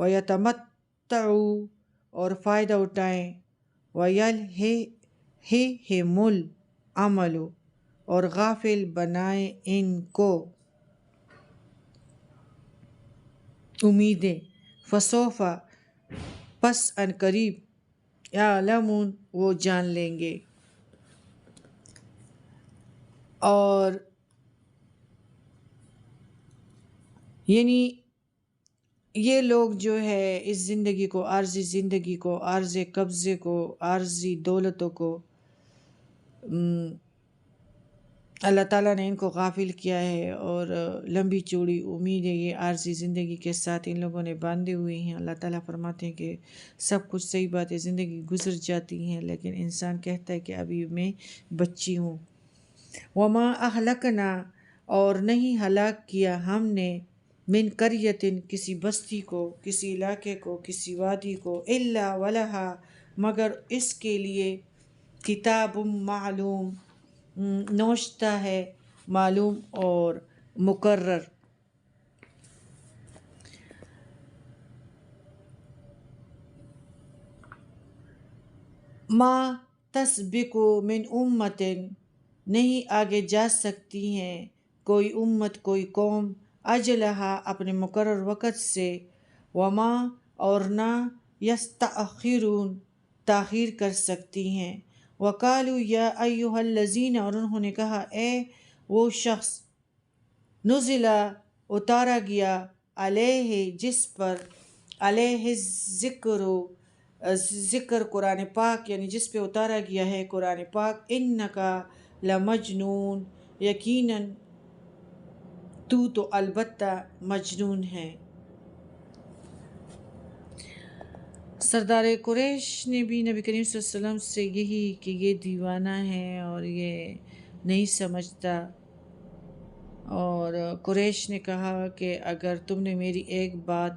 وَيَتَمَتَّعُوا اور فائدہ اٹھائیں، وَيَلْهِهِمُ الْعَمَلُ اور غافل بنائیں ان کو امیدیں، فَسَوْفَ پس ان قریب یعلمون وہ جان لیں گے۔ اور یعنی یہ لوگ جو ہے اس زندگی کو، عارضی زندگی کو، عارضی قبضے کو، عارضی دولتوں کو اللہ تعالیٰ نے ان کو غافل کیا ہے، اور لمبی چوڑی امیدیں یہ عارضی زندگی کے ساتھ ان لوگوں نے باندھے ہوئی ہیں۔ اللہ تعالیٰ فرماتے ہیں کہ سب کچھ صحیح بات ہے، زندگی گزر جاتی ہیں، لیکن انسان کہتا ہے کہ ابھی میں بچی ہوں۔ وَمَا أَهْلَكْنَا اور نہیں ہلاک کیا ہم نے من قریۃ کسی بستی کو، کسی علاقے کو، کسی وادی کو، إِلَّا وَلَهَا مگر اس کے لیے کتاب معلوم نوشتہ ہے، معلوم اور مقرر۔ ما تسبق من امت نہیں آگے جا سکتی ہیں کوئی امت، کوئی قوم، اجلہا اپنے مقرر وقت سے، وما اور نہ یستأخرون تاخیر کر سکتی ہیں۔ وقالوا یا ایھا الذین اور انہوں نے کہا اے وہ شخص، نزل اتارا گیا، علیہ جس پر، علیہ ذکر قرآن پاک، یعنی جس پہ اتارا گیا ہے قرآن پاک، انکا لمجنون یقیناً تو البتہ مجنون ہے۔ سردار قریش نے بھی نبی کریم صلی اللہ علیہ وسلم سے یہی کہ یہ دیوانہ ہے اور یہ نہیں سمجھتا، اور قریش نے کہا کہ اگر تم نے میری ایک بات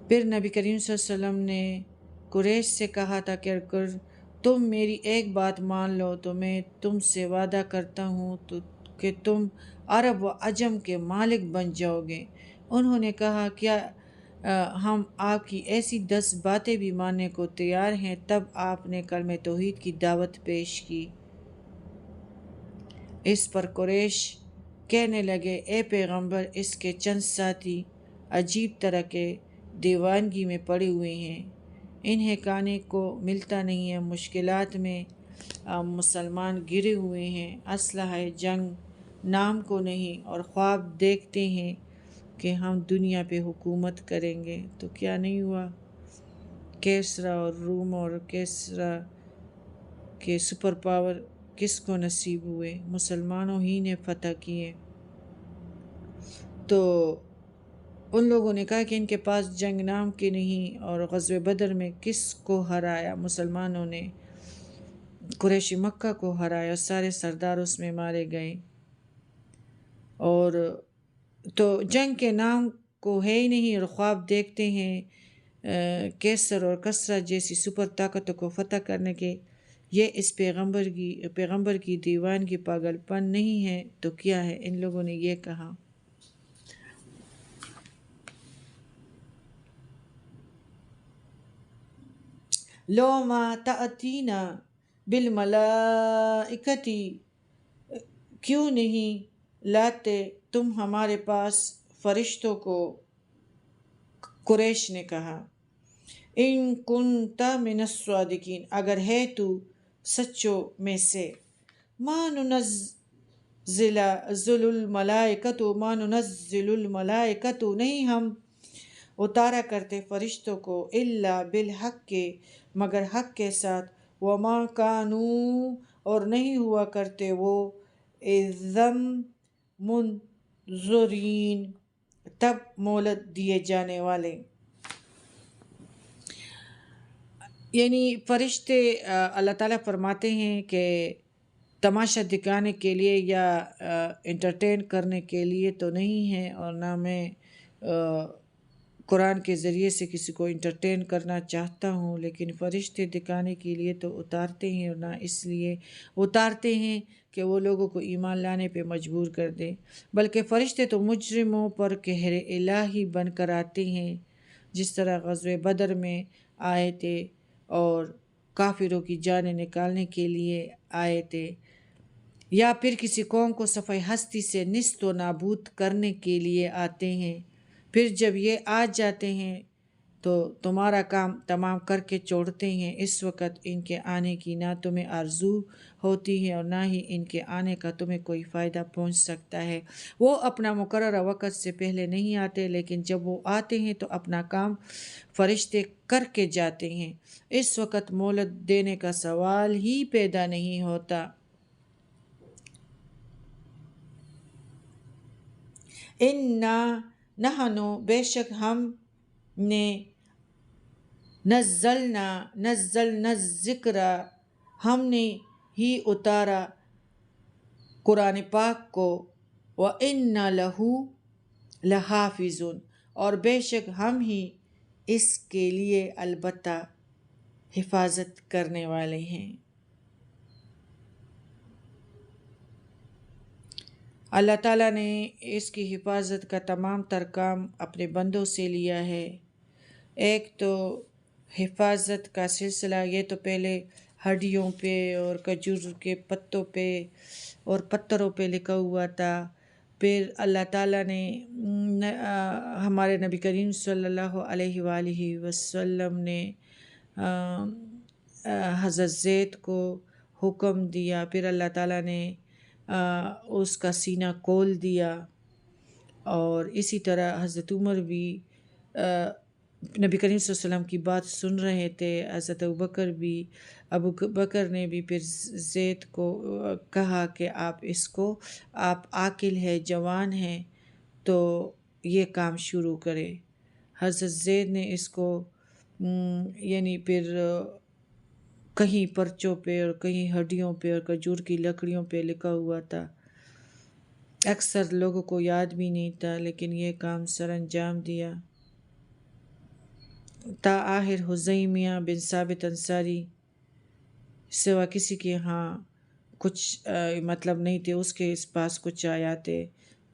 پھر نبی کریم صلی اللہ علیہ وسلم نے قریش سے کہا تھا کہ اگر تم میری ایک بات مان لو تو میں تم سے وعدہ کرتا ہوں کہ تم عرب و عجم کے مالک بن جاؤ گے۔ انہوں نے کہا کیا ہم آپ کی ایسی 10 باتیں بھی ماننے کو تیار ہیں؟ تب آپ نے کلمہ توحید کی دعوت پیش کی۔ اس پر قریش کہنے لگے اے پیغمبر، اس کے چند ساتھی عجیب طرح کے دیوانگی میں پڑے ہوئے ہیں، انہیں کھانے کو ملتا نہیں ہے، مشکلات میں مسلمان گرے ہوئے ہیں، اسلحہ جنگ نام کو نہیں، اور خواب دیکھتے ہیں کہ ہم دنیا پہ حکومت کریں گے۔ تو کیا نہیں ہوا؟ کیسرا اور روم اور کیسرا کے سپر پاور کس کو نصیب ہوئے؟ مسلمانوں ہی نے فتح کیے۔ تو ان لوگوں نے کہا کہ ان کے پاس جنگ نام کی نہیں، اور غزوہ بدر میں کس کو ہرایا؟ مسلمانوں نے قریش مکہ کو ہرایا، سارے سردار اس میں مارے گئے، اور تو جنگ کے نام کو ہے ہی نہیں، اور خواب دیکھتے ہیں کیسر اور کسرا جیسی سپر طاقتوں کو فتح کرنے کے۔ یہ اس پیغمبر کی دیوانگی پاگل پن نہیں ہے تو کیا ہے؟ ان لوگوں نے یہ کہا۔ لو ما تأتینا بالملائکۃ کیوں نہیں لاتے تم ہمارے پاس فرشتوں کو؟ قریش نے کہا ان کنت من الصادقین اگر ہے تو سچوں میں سے۔ ما ننزل الملائکۃ نہیں ہم اتارا کرتے فرشتوں کو، الا بالحق مگر حق کے ساتھ، وما کانوا اور نہیں ہوا کرتے وہ اذا منظرین تب مہلت دیے جانے والے۔ یعنی فرشتے اللہ تعالیٰ فرماتے ہیں کہ تماشا دکھانے کے لیے یا انٹرٹین کرنے کے لیے تو نہیں ہے، اور نہ میں قرآن کے ذریعے سے کسی کو انٹرٹین کرنا چاہتا ہوں، لیکن فرشتے دکھانے کے لیے تو اتارتے ہیں، اور نہ اس لیے اتارتے ہیں کہ وہ لوگوں کو ایمان لانے پہ مجبور کر دیں، بلکہ فرشتے تو مجرموں پر قہر الہی بن کر آتے ہیں، جس طرح غزوہ بدر میں آئے تھے اور کافروں کی جانیں نکالنے کے لیے آئے تھے، یا پھر کسی قوم کو صفحہ ہستی سے نیست و نابود کرنے کے لیے آتے ہیں، پھر جب یہ آ جاتے ہیں تو تمہارا کام تمام کر کے چھوڑتے ہیں۔ اس وقت ان کے آنے کی نہ تمہیں آرزو ہوتی ہے اور نہ ہی ان کے آنے کا تمہیں کوئی فائدہ پہنچ سکتا ہے۔ وہ اپنا مقررہ وقت سے پہلے نہیں آتے، لیکن جب وہ آتے ہیں تو اپنا کام فرشتے کر کے جاتے ہیں۔ اس وقت مہلت دینے کا سوال ہی پیدا نہیں ہوتا۔ اِنَّا نَحْنُ بے شک ہم نے نزلنا الذکر ہم نے ہی اتارا قرآن پاک کو، وَإِنَّا لَهُ لَحَافِظُونَ اور بے شک ہم ہی اس کے لیے البتہ حفاظت کرنے والے ہیں۔ اللہ تعالیٰ نے اس کی حفاظت کا تمام تر کام اپنے بندوں سے لیا ہے۔ ایک تو حفاظت کا سلسلہ، یہ تو پہلے ہڈیوں پہ اور کھجور کے پتوں پہ اور پتھروں پہ لکھا ہوا تھا، پھر اللہ تعالیٰ نے ہمارے نبی کریم صلی اللہ علیہ وآلہ وسلم نے حضرت زید کو حکم دیا، پھر اللہ تعالیٰ نے اس کا سینہ کھول دیا، اور اسی طرح حضرت عمر بھی نبی کریم صلی اللہ علیہ وسلم کی بات سن رہے تھے، حضرت ابو بکر نے بھی پھر زید کو کہا کہ آپ عاقل ہے، جوان ہیں، تو یہ کام شروع کرے۔ حضرت زید نے اس کو یعنی پھر کہیں پرچوں پہ اور کہیں ہڈیوں پہ اور کھجور کی لکڑیوں پہ لکھا ہوا تھا، اکثر لوگوں کو یاد بھی نہیں تھا، لیکن یہ کام سر انجام دیا۔ آخر حذیمیہ بن ثابت انصاری سوا کسی کے ہاں کچھ مطلب نہیں تھے، اس کے پاس کچھ آیاتیں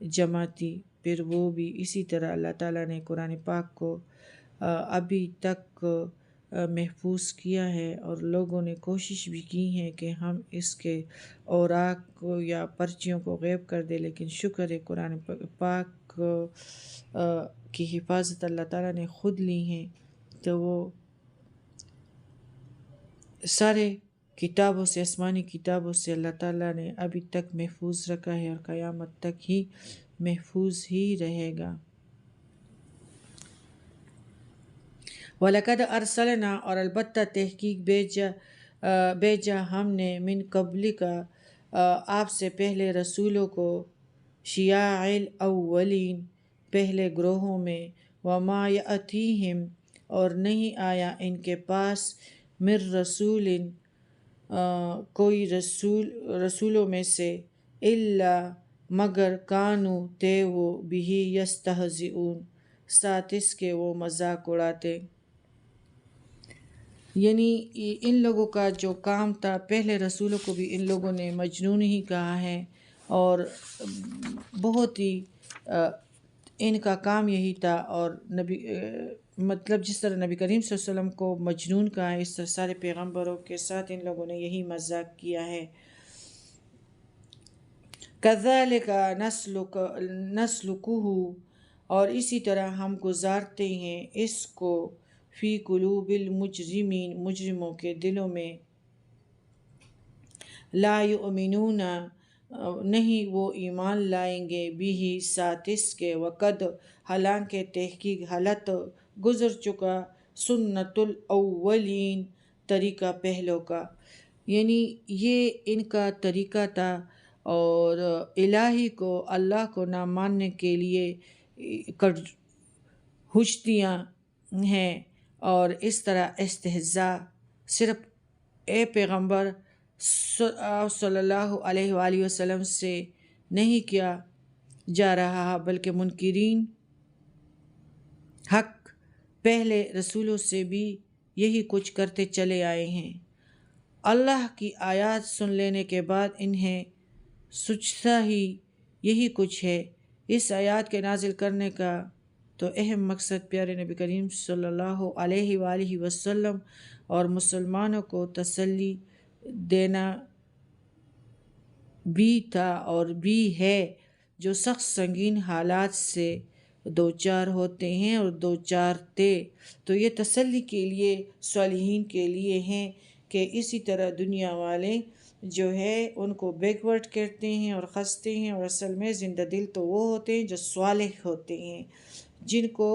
جمع تھی، پھر وہ بھی اسی طرح اللہ تعالیٰ نے قرآن پاک کو ابھی تک محفوظ کیا ہے، اور لوگوں نے کوشش بھی کی ہے کہ ہم اس کے اوراق کو یا پرچیوں کو غائب کر دیں، لیکن شکر ہے قرآن پاک کی حفاظت اللہ تعالیٰ نے خود لی ہے، تو وہ سارے کتابوں سے، آسمانی کتابوں سے اللہ تعالیٰ نے ابھی تک محفوظ رکھا ہے، اور قیامت تک ہی محفوظ ہی رہے گا۔ وَلَقَدْ أَرْسَلْنَا اور البتہ تحقیق بھیجا ہم نے من قبل کا آپ سے پہلے رسولوں کو، شیاع الاولین پہلے گروہوں میں، وما یأتیہم اور نہیں آیا ان کے پاس، من رسول کوئی رسولوں میں سے، الا مگر کانوا تھے وہ بہ یستہزئون ساتھ اس کے وہ مذاق اڑاتے۔ یعنی ان لوگوں کا جو کام تھا، پہلے رسولوں کو بھی ان لوگوں نے مجنون ہی کہا ہے، اور بہت ہی ان کا کام یہی تھا، اور مطلب جس طرح نبی کریم صلی اللہ علیہ وسلم کو مجنون کہا ہے، اس طرح سارے پیغمبروں کے ساتھ ان لوگوں نے یہی مذاق کیا ہے۔ كَذَلِكَ نَسْلُكُهُ اور اسی طرح ہم گزارتے ہیں اس کو، فی قلوب المجرمین مجرموں کے دلوں میں، لا یؤمنون نہیں وہ ایمان لائیں گے، بھی ساتھ اس کے، وقد حالانکہ تحقیق حالت گزر چکا، سنت الاولین طریقہ پہلوں کا، یعنی یہ ان کا طریقہ تھا، اور الہی کو، اللہ کو نہ ماننے کے لیے ہجتیاں ہیں، اور اس طرح استہزاء صرف اے پیغمبر صلی اللہ علیہ وآلہ وسلم سے نہیں کیا جا رہا، بلکہ منکرین حق پہلے رسولوں سے بھی یہی کچھ کرتے چلے آئے ہیں۔ اللہ کی آیات سن لینے کے بعد انہیں سوچتا ہی یہی کچھ ہے۔ اس آیات کے نازل کرنے کا تو اہم مقصد پیارے نبی کریم صلی اللہ علیہ وآلہ وسلم اور مسلمانوں کو تسلی دینا بھی تھا اور بھی ہے، جو سخت سنگین حالات سے دوچار ہوتے ہیں اور دوچار تھے، تو یہ تسلی کے لیے صالحین کے لیے ہیں کہ اسی طرح دنیا والے جو ہے ان کو بیکورڈ کرتے ہیں اور خستے ہیں، اور اصل میں زندہ دل تو وہ ہوتے ہیں جو صالح ہوتے ہیں، جن کو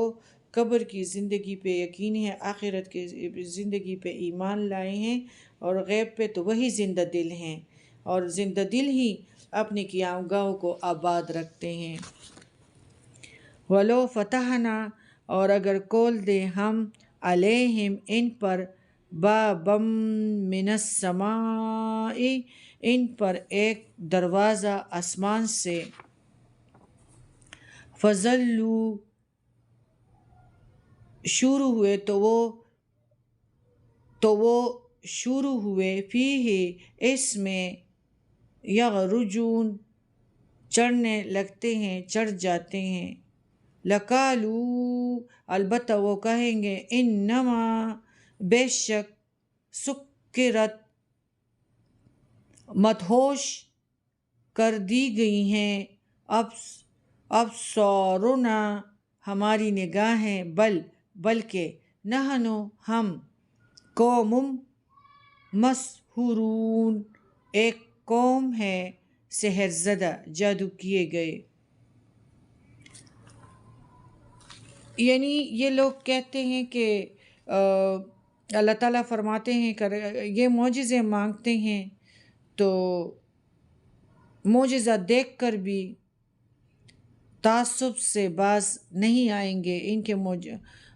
قبر کی زندگی پہ یقین ہے، آخرت کی زندگی پہ ایمان لائے ہیں، اور غیب پہ تو وہی زندہ دل ہیں، اور زندہ دل ہی اپنی قیامگاہوں کو آباد رکھتے ہیں۔ وَلَوْ فَتَحْنَا، اور اگر کھول دیں ہم علیہم ان پر بابم من السماء، ان پر ایک دروازہ آسمان سے، فظلوا، شروع ہوئے تو وہ شروع ہوئے فیہ، اس میں، یغرجون، چڑھنے لگتے ہیں، چڑھ جاتے ہیں، لقالوا، البتہ وہ کہیں گے، انما، بے شک، سکرت، مدہوش کر دی گئی ہیں، ابصارنا، ہماری نگاہیں، بلکہ نحنو، ہم، قوم مسحورون، ایک قوم ہے سحر زدہ، جادو کیے گئے۔ یعنی یہ لوگ کہتے ہیں کہ اللہ تعالیٰ فرماتے ہیں کہ یہ معجزے مانگتے ہیں تو معجزہ دیکھ کر بھی تعصب سے باز نہیں آئیں گے،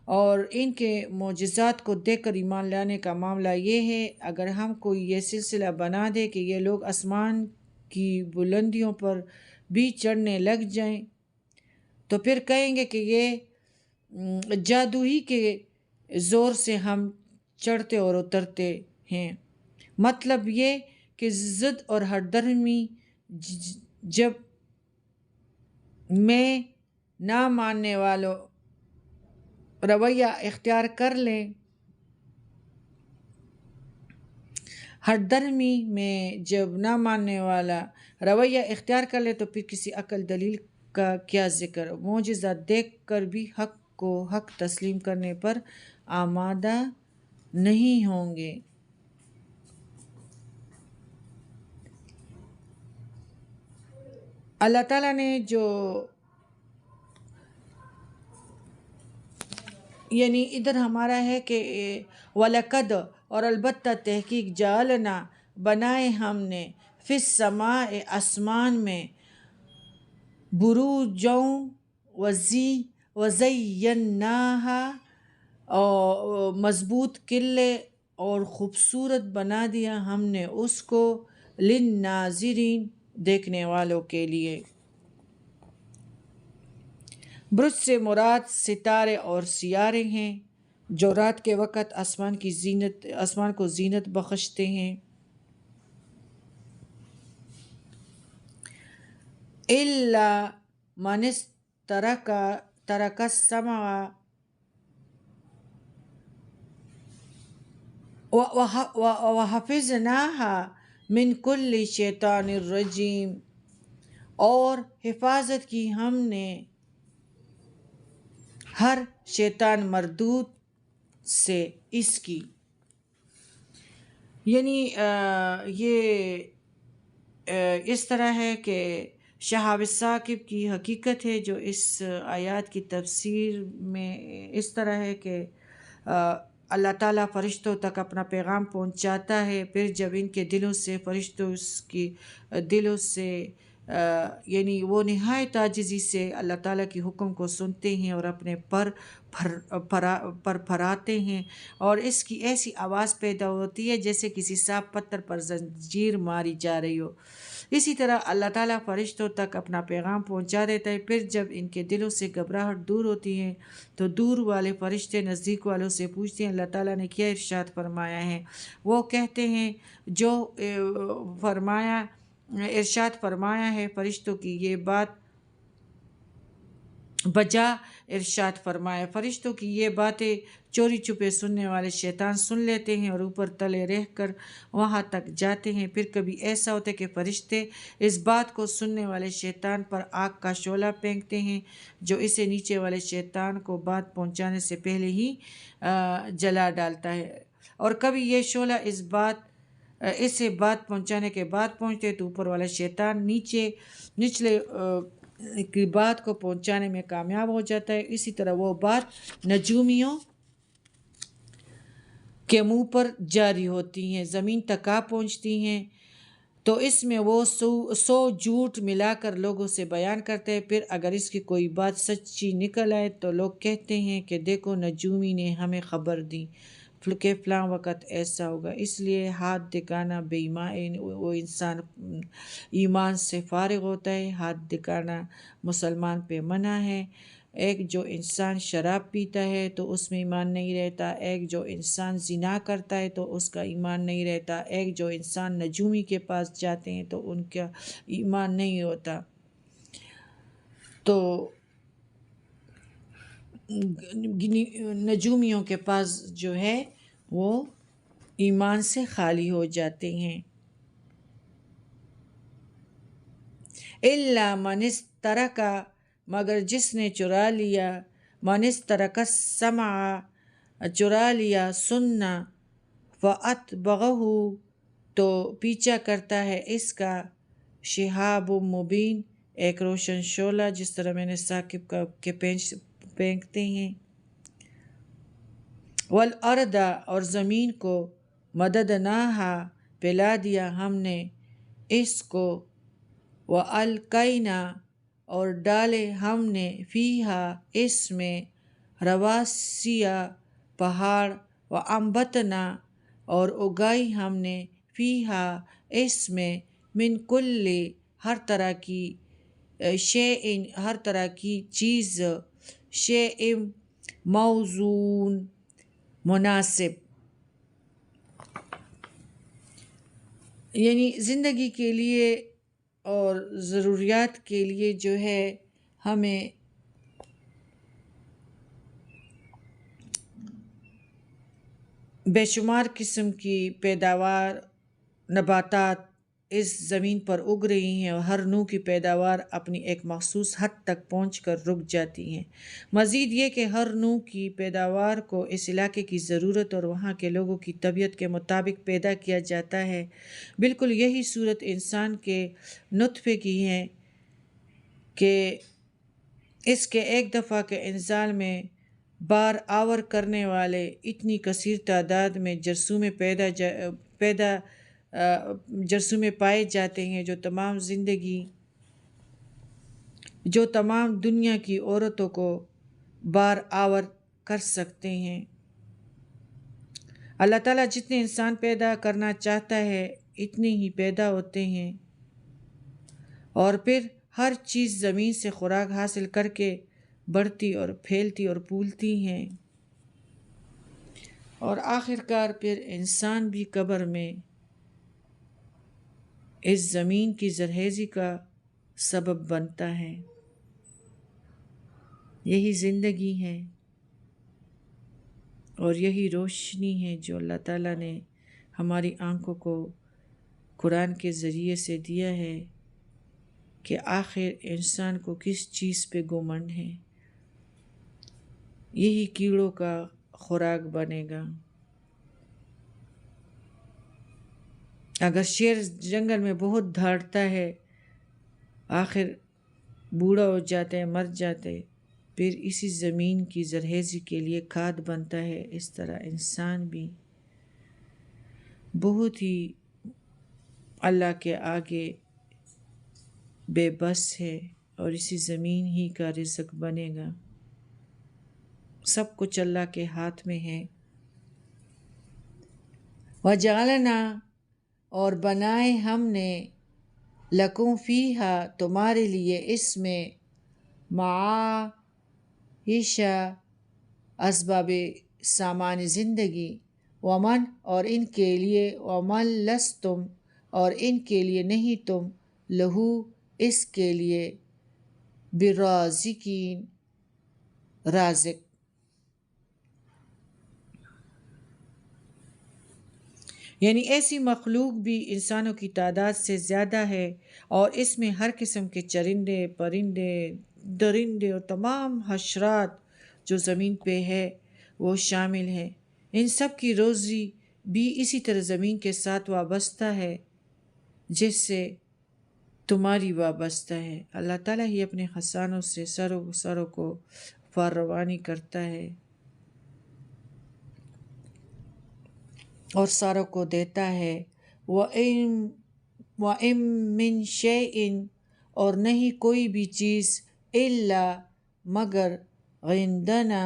اور ان کے معجزات کو دیکھ کر ایمان لانے کا معاملہ یہ ہے۔ اگر ہم کوئی یہ سلسلہ بنا دے کہ یہ لوگ آسمان کی بلندیوں پر بھی چڑھنے لگ جائیں تو پھر کہیں گے کہ یہ جادو ہی کے زور سے ہم چڑھتے اور اترتے ہیں۔ مطلب یہ کہ ضد اور ہٹ درمی جب میں نہ ماننے والوں رویہ اختیار کر لیں، ہٹ درمی میں جب نہ ماننے والا رویہ اختیار کر لے تو پھر کسی عقل دلیل کا کیا ذکر، معجزہ دیکھ کر بھی حق کو حق تسلیم کرنے پر آمادہ نہیں ہوں گے۔ اللہ تعالیٰ نے جو یعنی ادھر ہمارا ہے کہ وَلَقَدْ، اور البتہ تحقیق، جعلنا، بنائے ہم نے، فی السماء، آسمان میں، بروجوں، وزیناہا، اور مضبوط قلعے اور خوبصورت بنا دیا ہم نے اس کو، للناظرین، دیکھنے والوں کے لیے۔ برج سے مراد ستارے اور سیارے ہیں جو رات کے وقت آسمان کو زینت بخشتے ہیں۔ الا من ترک السمع وحفظناها من کل شیطان الرجیم، اور حفاظت کی ہم نے ہر شیطان مردود سے اس کی۔ یعنی یہ اس طرح ہے کہ شہاب ثاقب کی حقیقت ہے جو اس آیات کی تفسیر میں اس طرح ہے کہ اللہ تعالیٰ فرشتوں تک اپنا پیغام پہنچاتا ہے، پھر جب ان کے دلوں سے فرشتوں اس کی دلوں سے یعنی وہ نہایت عاجزی سے اللہ تعالیٰ کی حکم کو سنتے ہیں اور اپنے پر پھراتے ہیں، اور اس کی ایسی آواز پیدا ہوتی ہے جیسے کسی صاف پتھر پر زنجیر ماری جا رہی ہو، اسی طرح اللہ تعالیٰ فرشتوں تک اپنا پیغام پہنچا دیتا ہے۔ پھر جب ان کے دلوں سے گھبراہٹ دور ہوتی ہے تو دور والے فرشتے نزدیک والوں سے پوچھتے ہیں اللہ تعالیٰ نے کیا ارشاد فرمایا ہے۔ وہ کہتے ہیں جو ارشاد فرمایا ہے فرشتوں کی یہ بات بجا ارشاد فرمایا۔ فرشتوں کی یہ باتیں چوری چھپے سننے والے شیطان سن لیتے ہیں اور اوپر تلے رہ کر وہاں تک جاتے ہیں۔ پھر کبھی ایسا ہوتا ہے کہ فرشتے اس بات کو سننے والے شیطان پر آگ کا شعلہ پھینکتے ہیں جو اسے نیچے والے شیطان کو بات پہنچانے سے پہلے ہی جلا ڈالتا ہے، اور کبھی یہ شعلہ اسے بات پہنچانے کے بعد پہنچتے تو اوپر والا شیطان نچلے کی بات کو پہنچانے میں کامیاب ہو جاتا ہے۔ اسی طرح وہ بات نجومیوں کے منہ پر جاری ہوتی ہیں، زمین تک آ پہنچتی ہیں تو اس میں وہ 100 جھوٹ ملا کر لوگوں سے بیان کرتے ہیں۔ پھر اگر اس کی کوئی بات سچی نکل آئے تو لوگ کہتے ہیں کہ دیکھو نجومی نے ہمیں خبر دی کہ فلاں وقت ایسا ہوگا۔ اس لیے ہاتھ دکھانا بے ایمان وہ انسان ایمان سے فارغ ہوتا ہے۔ ہاتھ دکھانا مسلمان پہ منع ہے۔ ایک جو انسان شراب پیتا ہے تو اس میں ایمان نہیں رہتا، ایک جو انسان زنا کرتا ہے تو اس کا ایمان نہیں رہتا، ایک جو انسان نجومی کے پاس جاتے ہیں تو ان کا ایمان نہیں ہوتا۔ تو نجومیوں کے پاس جو ہے وہ ایمان سے خالی ہو جاتے ہیں۔ اِلَّا مَنِ اسْتَرَكَ مگر جس نے چرا لیا، مَنِ اسْتَرَكَ السَّمْعَ چرا لیا سننا، فَأَتْبَعَهُ تو پیچھا کرتا ہے اس کا شہاب مبین ایک روشن شعلہ، جس طرح میں نے ثاقب کے پھینکتے ہیں۔ وَالْأَرْضَ اور زمین کو مددناہا پھیلا دیا ہم نے اس کو، وَأَلْقَيْنَا اور ڈالے ہم نے فیہا اس میں رواسیَ پہاڑ، وَأَنبَتْنَا اور اگائی ہم نے فیہا اس میں من کل ہر طرح کی شیء ہر طرح کی چیز، شیء موزون مناسب، یعنی زندگی کے لیے اور ضروریات کے لیے جو ہے ہمیں بے شمار قسم کی پیداوار نباتات اس زمین پر اگ رہی ہیں اور ہر نوع کی پیداوار اپنی ایک مخصوص حد تک پہنچ کر رک جاتی ہیں۔ مزید یہ کہ ہر نوع کی پیداوار کو اس علاقے کی ضرورت اور وہاں کے لوگوں کی طبیعت کے مطابق پیدا کیا جاتا ہے۔ بالکل یہی صورت انسان کے نطفے کی ہے کہ اس کے ایک دفعہ کے انزال میں بار آور کرنے والے اتنی کثیر تعداد میں جرثومے پائے جاتے ہیں جو تمام دنیا کی عورتوں کو بار آور کر سکتے ہیں۔ اللہ تعالیٰ جتنے انسان پیدا کرنا چاہتا ہے اتنے ہی پیدا ہوتے ہیں، اور پھر ہر چیز زمین سے خوراک حاصل کر کے بڑھتی اور پھیلتی اور پھولتی ہیں، اور آخرکار پھر انسان بھی قبر میں اس زمین کی زرخیزی کا سبب بنتا ہے۔ یہی زندگی ہے اور یہی روشنی ہے جو اللہ تعالیٰ نے ہماری آنکھوں کو قرآن کے ذریعے سے دیا ہے کہ آخر انسان کو کس چیز پہ گھمنڈ ہے۔ یہی کیڑوں کا خوراک بنے گا۔ اگر شیر جنگل میں بہت دھاڑتا ہے آخر بوڑھا ہو جاتا ہے، مر جاتا ہے، پھر اسی زمین کی زرخیزی کے لیے کھاد بنتا ہے۔ اس طرح انسان بھی بہت ہی اللہ کے آگے بے بس ہے اور اسی زمین ہی کا رزق بنے گا۔ سب کچھ اللہ کے ہاتھ میں ہے۔ وَجَعَلْنَا اور بنائے ہم نے لکم فیہا تمہارے لیے اس میں معاشہ اسباب سامان زندگی، ومن اور ان کے لیے، ومن لستم اور ان کے لیے نہیں تم، لہو اس کے لیے، برازقین رازق۔ یعنی ایسی مخلوق بھی انسانوں کی تعداد سے زیادہ ہے، اور اس میں ہر قسم کے چرندے، پرندے، درندے اور تمام حشرات جو زمین پہ ہے وہ شامل ہیں۔ ان سب کی روزی بھی اسی طرح زمین کے ساتھ وابستہ ہے جس سے تمہاری وابستہ ہے۔ اللہ تعالیٰ ہی اپنے خزانوں سے سروں کو فراوانی کرتا ہے اور ساروں کو دیتا ہے۔ وَإِن مِّن شَيْءٍ اور نہیں کوئی بھی چیز، إِلَّا مگر، عِندَنَا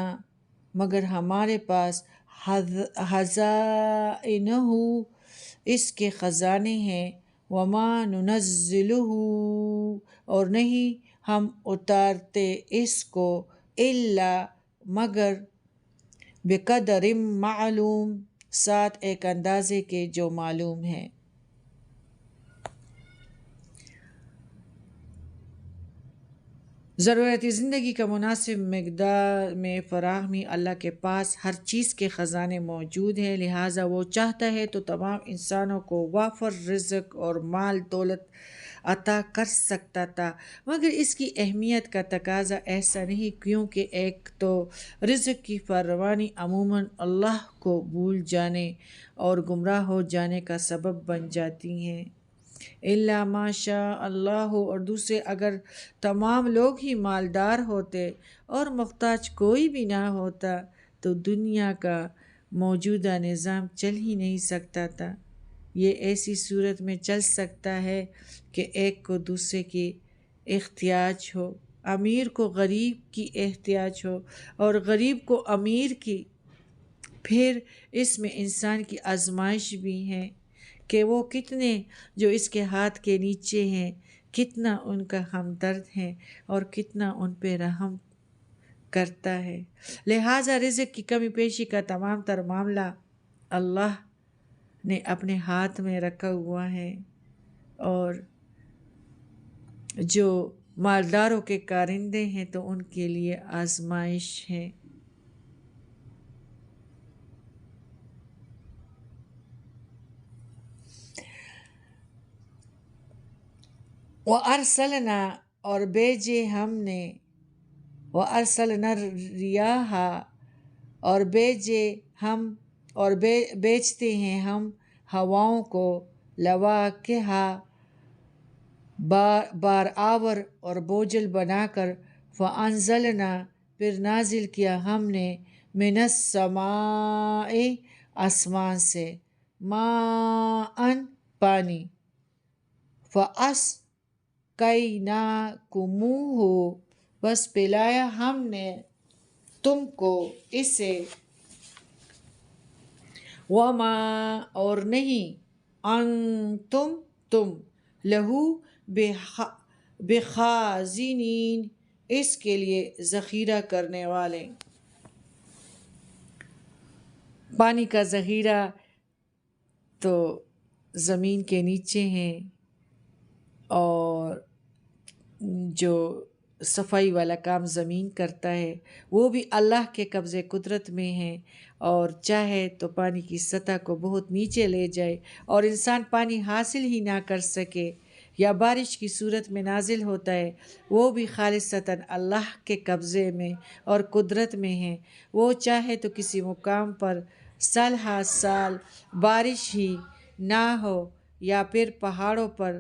مگر ہمارے پاس، خزائنہ اس کے خزانے ہیں، وَمَا نُنَزِّلُهُ اور نہیں ہم اتارتے اس کو، إِلَّا مگر، بِقَدْرٍ معلوم ساتھ ایک اندازے کے جو معلوم ہے۔ ضرورت زندگی کا مناسب مقدار میں فراہمی اللہ کے پاس ہر چیز کے خزانے موجود ہیں، لہٰذا وہ چاہتا ہے تو تمام انسانوں کو وافر رزق اور مال دولت عطا کر سکتا تھا، مگر اس کی اہمیت کا تقاضا ایسا نہیں، کیونکہ ایک تو رزق کی فراوانی عموماً اللہ کو بھول جانے اور گمراہ ہو جانے کا سبب بن جاتی ہے، الا ما شاء اللہ، اور دوسرے اگر تمام لوگ ہی مالدار ہوتے اور محتاج کوئی بھی نہ ہوتا تو دنیا کا موجودہ نظام چل ہی نہیں سکتا تھا۔ یہ ایسی صورت میں چل سکتا ہے کہ ایک کو دوسرے کی احتیاج ہو، امیر کو غریب کی احتیاج ہو اور غریب کو امیر کی۔ پھر اس میں انسان کی آزمائش بھی ہے کہ وہ کتنے جو اس کے ہاتھ کے نیچے ہیں، کتنا ان کا ہمدرد ہے اور کتنا ان پہ رحم کرتا ہے۔ لہٰذا رزق کی کمی پیشی کا تمام تر معاملہ اللہ نے اپنے ہاتھ میں رکھا ہوا ہے، اور جو مالداروں کے کارندے ہیں تو ان کے لیے آزمائش ہے۔ وَأَرْسَلْنَا اور بھیجے ہم نے، وَأَرْسَلْنَا الرِّيَاحَ اور بھیجے ہم اور بیچتے ہیں ہم ہواؤں کو، لواقح بار آور اور بوجھل بنا کر، فَأَنزَلْنَا پھر نازل کیا ہم نے، مِنَ السَّمَاءِ آسمان سے، ماءً پانی، فَأَسْقَيْنَاكُمُوهُ بس پلایا ہم نے تم کو اسے، وَمَا اور نہیں، أَنْتُمْ تم، لہو بخازنین اس کے لیے ذخیرہ کرنے والے۔ پانی کا ذخیرہ تو زمین کے نیچے ہیں، اور جو صفائی والا کام زمین کرتا ہے وہ بھی اللہ کے قبضے قدرت میں ہے، اور چاہے تو پانی کی سطح کو بہت نیچے لے جائے اور انسان پانی حاصل ہی نہ کر سکے، یا بارش کی صورت میں نازل ہوتا ہے وہ بھی خالصتاً اللہ کے قبضے میں اور قدرت میں ہے۔ وہ چاہے تو کسی مقام پر سال ہا سال بارش ہی نہ ہو، یا پھر پہاڑوں پر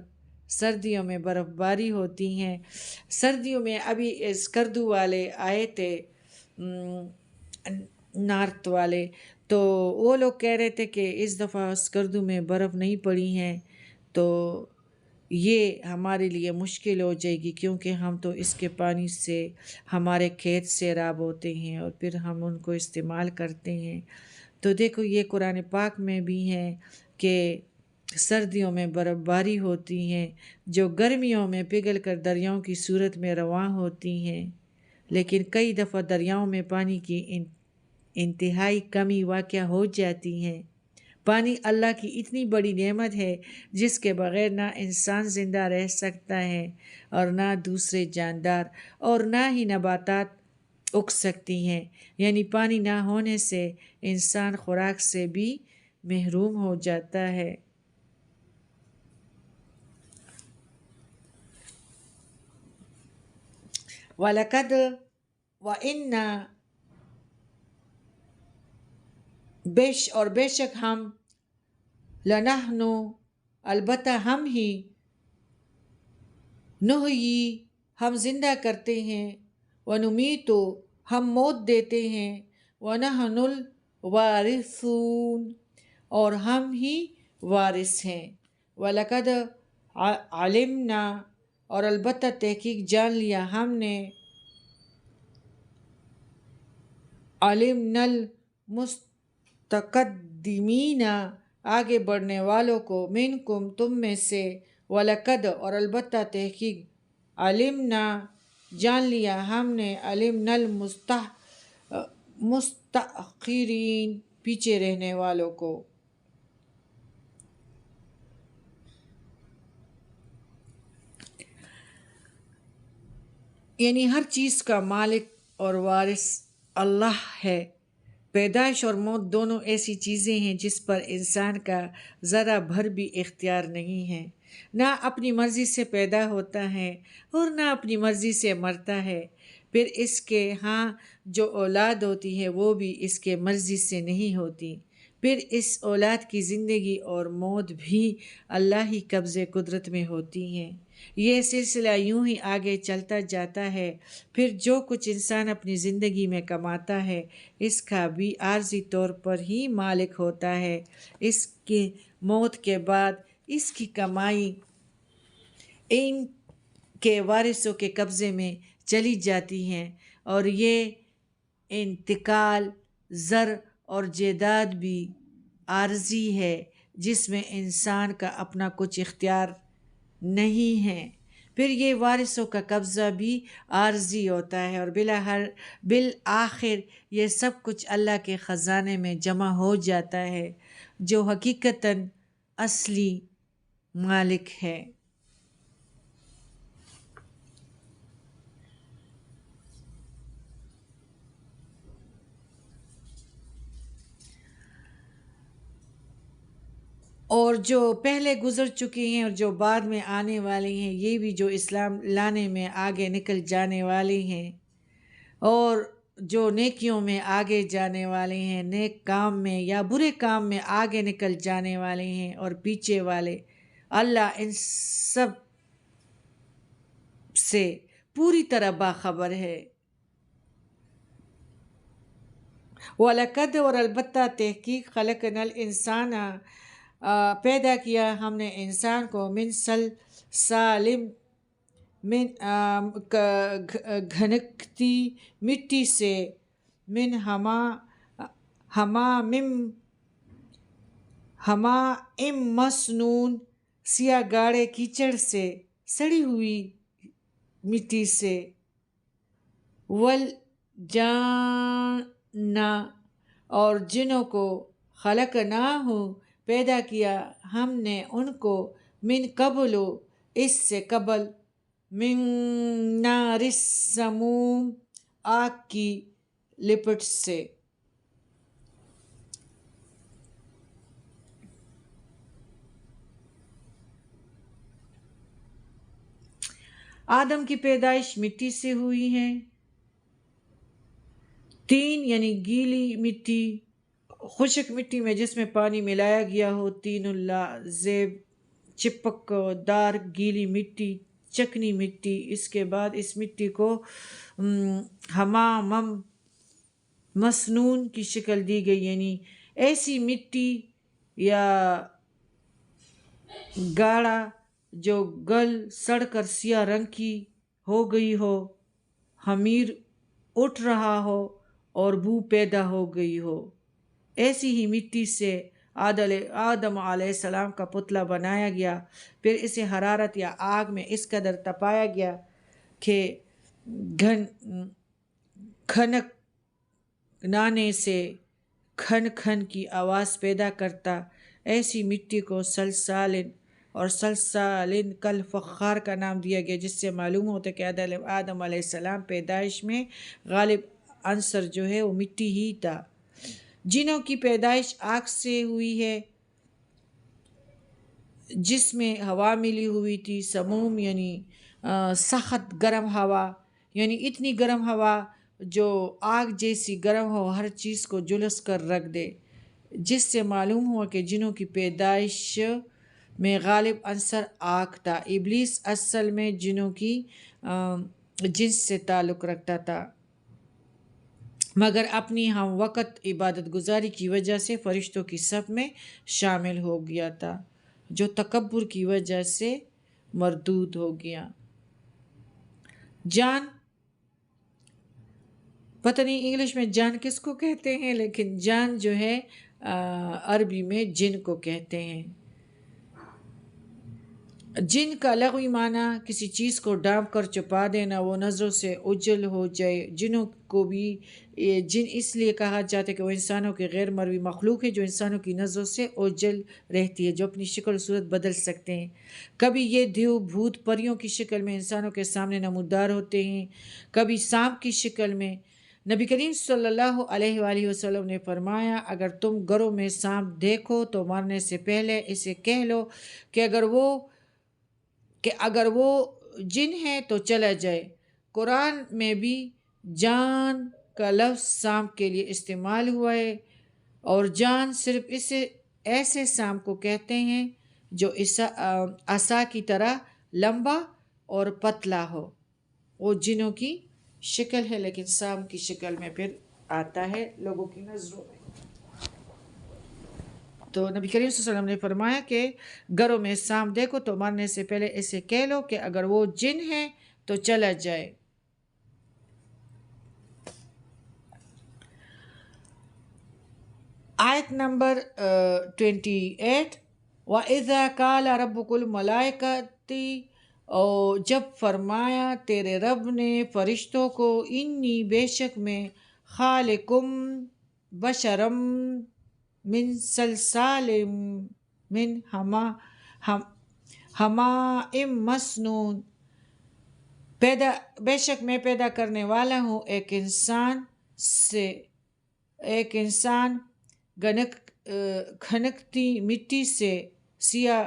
سردیوں میں برف باری ہوتی ہیں۔ سردیوں میں ابھی اسکردو والے آئے تھے، نارتھ والے، تو وہ لوگ کہہ رہے تھے کہ اس دفعہ اسکردو میں برف نہیں پڑی ہیں تو یہ ہمارے لیے مشکل ہو جائے گی، کیونکہ ہم تو اس کے پانی سے ہمارے کھیت سیراب ہوتے ہیں اور پھر ہم ان کو استعمال کرتے ہیں۔ تو دیکھو یہ قرآن پاک میں بھی ہے کہ سردیوں میں برف باری ہوتی ہیں جو گرمیوں میں پگھل کر دریاؤں کی صورت میں رواں ہوتی ہیں، لیکن کئی دفعہ دریاؤں میں پانی کی انتہائی کمی واقع ہو جاتی ہے۔ پانی اللہ کی اتنی بڑی نعمت ہے جس کے بغیر نہ انسان زندہ رہ سکتا ہے اور نہ دوسرے جاندار اور نہ ہی نباتات اگ سکتی ہیں، یعنی پانی نہ ہونے سے انسان خوراک سے بھی محروم ہو جاتا ہے۔ وَلَقَدْ وَإِنَّا اور بے شک ہم لَنَحْنُ البتہ ہم ہی نُحْیِی ہم زندہ کرتے ہیں، وَنُمِیتُ ہم موت دیتے ہیں، وَنَحْنُ الْوَارِثُونَ اور ہم ہی وارث ہیں۔ وَلَقَدْ عَلِمْنَا اور البتہ تحقیق جان لیا ہم نے، عَلِمْنَا الْمُسْتَقْدِمِینَ آگے بڑھنے والوں کو، منکم تم میں سے، وَلَقَدْ اور البتہ تحقیق عَلِمْنَا جان لیا ہم نے، عَلِمْنَا الْمُسْتَأْخِرِینَ پیچھے رہنے والوں کو۔ یعنی ہر چیز کا مالک اور وارث اللہ ہے۔ پیدائش اور موت دونوں ایسی چیزیں ہیں جس پر انسان کا ذرا بھر بھی اختیار نہیں ہے، نہ اپنی مرضی سے پیدا ہوتا ہے اور نہ اپنی مرضی سے مرتا ہے، پھر اس کے ہاں جو اولاد ہوتی ہے وہ بھی اس کے مرضی سے نہیں ہوتی، پھر اس اولاد کی زندگی اور موت بھی اللہ ہی قبضے قدرت میں ہوتی ہیں۔ یہ سلسلہ یوں ہی آگے چلتا جاتا ہے، پھر جو کچھ انسان اپنی زندگی میں کماتا ہے اس کا بھی عارضی طور پر ہی مالک ہوتا ہے، اس کی موت کے بعد اس کی کمائی ان کے وارثوں کے قبضے میں چلی جاتی ہے، اور یہ انتقال زر اور جائیداد بھی عارضی ہے جس میں انسان کا اپنا کچھ اختیار نہیں ہے، پھر یہ وارثوں کا قبضہ بھی عارضی ہوتا ہے، اور بالآخر یہ سب کچھ اللہ کے خزانے میں جمع ہو جاتا ہے جو حقیقتاً اصلی مالک ہے۔ اور جو پہلے گزر چکے ہیں اور جو بعد میں آنے والے ہیں، یہ بھی جو اسلام لانے میں آگے نکل جانے والے ہیں اور جو نیکیوں میں آگے جانے والے ہیں، نیک کام میں یا برے کام میں آگے نکل جانے والے ہیں اور پیچھے والے، اللہ ان سب سے پوری طرح باخبر ہے۔ وَلَقَدْ اور البتہ تحقیق خَلَقْنَا الْإِنسَانَ پیدا کیا ہم نے انسان کو، من سلسال من گھنکتی مٹی سے، من حماء مسنون سیاہ گاڑے کیچڑ سے، سڑی ہوئی مٹی سے، والجان اور جنوں کو، خلقناہ پیدا کیا ہم نے ان کو، من قبل اس سے قبل، من نار السموم آگ کی لپٹ سے۔ آدم کی پیدائش مٹی سے ہوئی ہے، تین یعنی گیلی مٹی، خشک مٹی میں جس میں پانی ملایا گیا ہو، تین لازب چپک دار گیلی مٹی، چکنی مٹی، اس کے بعد اس مٹی کو حماء مسنون کی شکل دی گئی، یعنی ایسی مٹی یا گاڑا جو گل سڑ کر سیاہ رنگ کی ہو گئی ہو، خمیر اٹھ رہا ہو اور بو پیدا ہو گئی ہو، ایسی ہی مٹی سے آدم علیہ السلام کا پتلا بنایا گیا، پھر اسے حرارت یا آگ میں اس قدر تپایا گیا کہ کھنکنے سے کھن کھن کی آواز پیدا کرتا، ایسی مٹی کو سلسالن اور سلسالن کل فخار کا نام دیا گیا، جس سے معلوم ہوتا ہے کہ آدم علیہ السلام پیدائش میں غالب عنصر جو ہے وہ مٹی ہی تھا۔ جنوں کی پیدائش آگ سے ہوئی ہے جس میں ہوا ملی ہوئی تھی، سموم یعنی سخت گرم ہوا، یعنی اتنی گرم ہوا جو آگ جیسی گرم ہو، ہر چیز کو جلس کر رکھ دے، جس سے معلوم ہوا کہ جنوں کی پیدائش میں غالب عنصر آگ تھا۔ ابلیس اصل میں جنوں کی جنس سے تعلق رکھتا تھا، مگر اپنی ہم وقت عبادت گزاری کی وجہ سے فرشتوں کی صف میں شامل ہو گیا تھا، جو تکبر کی وجہ سے مردود ہو گیا۔ جان، پتہ نہیں انگلش میں جان کس کو کہتے ہیں، لیکن جان جو ہے عربی میں جن کو کہتے ہیں۔ جن کا لغوی معنی کسی چیز کو ڈانپ کر چھپا دینا، وہ نظروں سے اوجھل ہو جائے۔ جنوں کو بھی جن اس لیے کہا جاتا ہے کہ وہ انسانوں کے غیر مرئی مخلوق ہے جو انسانوں کی نظروں سے اوجھل رہتی ہے، جو اپنی شکل و صورت بدل سکتے ہیں۔ کبھی یہ دیو بھوت پریوں کی شکل میں انسانوں کے سامنے نمودار ہوتے ہیں، کبھی سانپ کی شکل میں۔ نبی کریم صلی اللہ علیہ وآلہ وسلم نے فرمایا، اگر تم گھروں میں سانپ دیکھو تو مرنے سے پہلے اسے کہہ لو کہ اگر وہ جن ہے تو چلا جائے۔ قرآن میں بھی جان کا لفظ سانپ کے لیے استعمال ہوا ہے، اور جان صرف ایسے سانپ کو کہتے ہیں جو عصا کی طرح لمبا اور پتلا ہو۔ وہ جنوں کی شکل ہے لیکن سانپ کی شکل میں پھر آتا ہے لوگوں کی نظروں میں۔ تو نبی کریم صلی اللہ علیہ وسلم نے فرمایا کہ گھروں میں سانپ دیکھو تو مرنے سے پہلے اسے کہہ لو کہ اگر وہ جن ہے تو چلا جائے۔ آیت نمبر 28، وَإِذَا قَالَ رَبُّكُ الْمَلَائِكَةِ، اور جب فرمایا تیرے رب نے فرشتوں کو، انی بے شک میں خالقم بشرم من صلصال من حماء مسنون، بے شک میں پیدا کرنے والا ہوں ایک انسان کھنکتی مٹی سے، سیاہ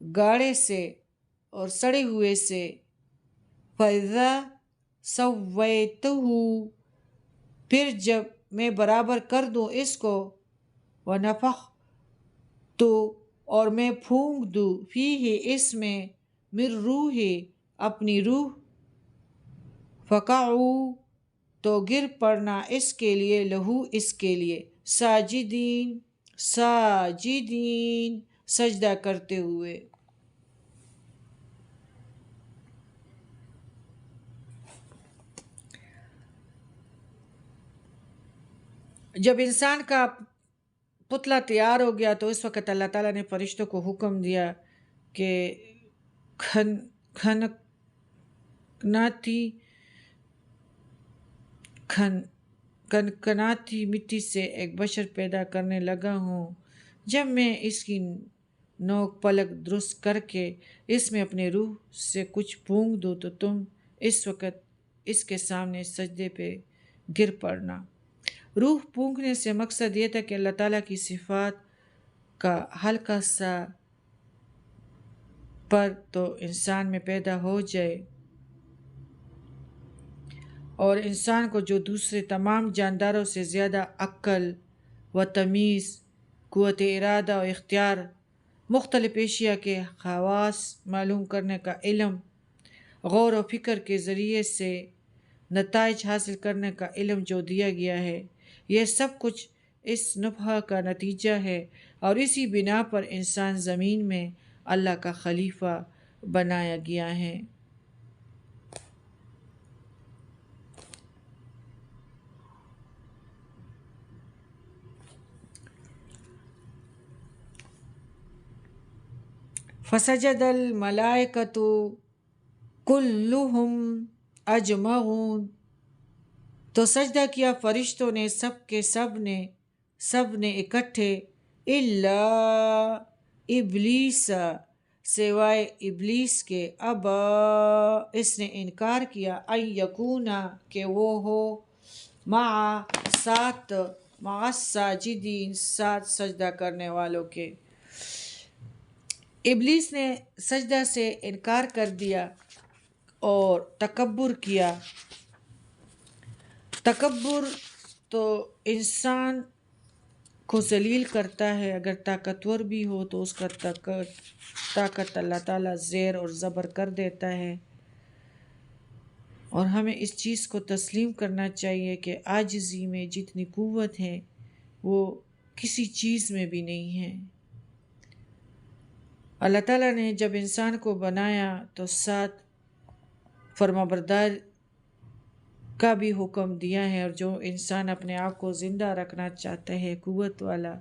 گاڑے سے اور سڑے ہوئے سے۔ فَإِذَا سَوَّيْتُهُ، پھر جب میں برابر کر دوں اس کو، وَنَفَخْتُ، اور میں پھونک دوں، فِيهِ، اس میں، مِن روحی، اپنی روح، فَقَعُوا، تو گر پڑنا اس کے لیے، لہو، اس کے لیے، ساجدین، سجدہ کرتے ہوئے۔ جب انسان کا پتلا تیار ہو گیا تو اس وقت اللہ تعالیٰ نے فرشتوں کو حکم دیا کہ کھنکناتی مٹی سے ایک بشر پیدا کرنے لگا ہوں۔ جب میں اس کی نوک پلک درست کر کے اس میں اپنے روح سے کچھ پھونک دوں تو تم اس وقت اس کے سامنے سجدے پہ گر پڑنا۔ روح پھونکنے سے مقصد یہ تھا کہ اللہ تعالیٰ کی صفات کا ہلکا سا پر تو انسان میں پیدا ہو جائے، اور انسان کو جو دوسرے تمام جانداروں سے زیادہ عقل و تمیز، قوت ارادہ و اختیار، مختلف اشیاء کے خواص معلوم کرنے کا علم، غور و فکر کے ذریعے سے نتائج حاصل کرنے کا علم جو دیا گیا ہے، یہ سب کچھ اس نفح کا نتیجہ ہے، اور اسی بنا پر انسان زمین میں اللہ کا خلیفہ بنایا گیا ہے۔ فسجد الملائکۃ کلہم اجمعون، تو سجدہ کیا فرشتوں نے سب نے اکٹھے، الا ابلیس، سوائے ابلیس کے، ابا، اس نے انکار کیا، ان یکونا، کہ وہ ہو، مع الساجدین، ساتھ سجدہ کرنے والوں کے۔ ابلیس نے سجدہ سے انکار کر دیا اور تکبر کیا۔ تکبر تو انسان کو ذلیل کرتا ہے، اگر طاقتور بھی ہو تو اس کا طاقت اللہ تعالیٰ زیر اور زبر کر دیتا ہے، اور ہمیں اس چیز کو تسلیم کرنا چاہیے کہ عاجزی میں جتنی قوت ہے وہ کسی چیز میں بھی نہیں ہے۔ اللہ تعالیٰ نے جب انسان کو بنایا تو ساتھ فرمانبردار کا بھی حکم دیا ہے، اور جو انسان اپنے آپ کو زندہ رکھنا چاہتا ہے قوت والا،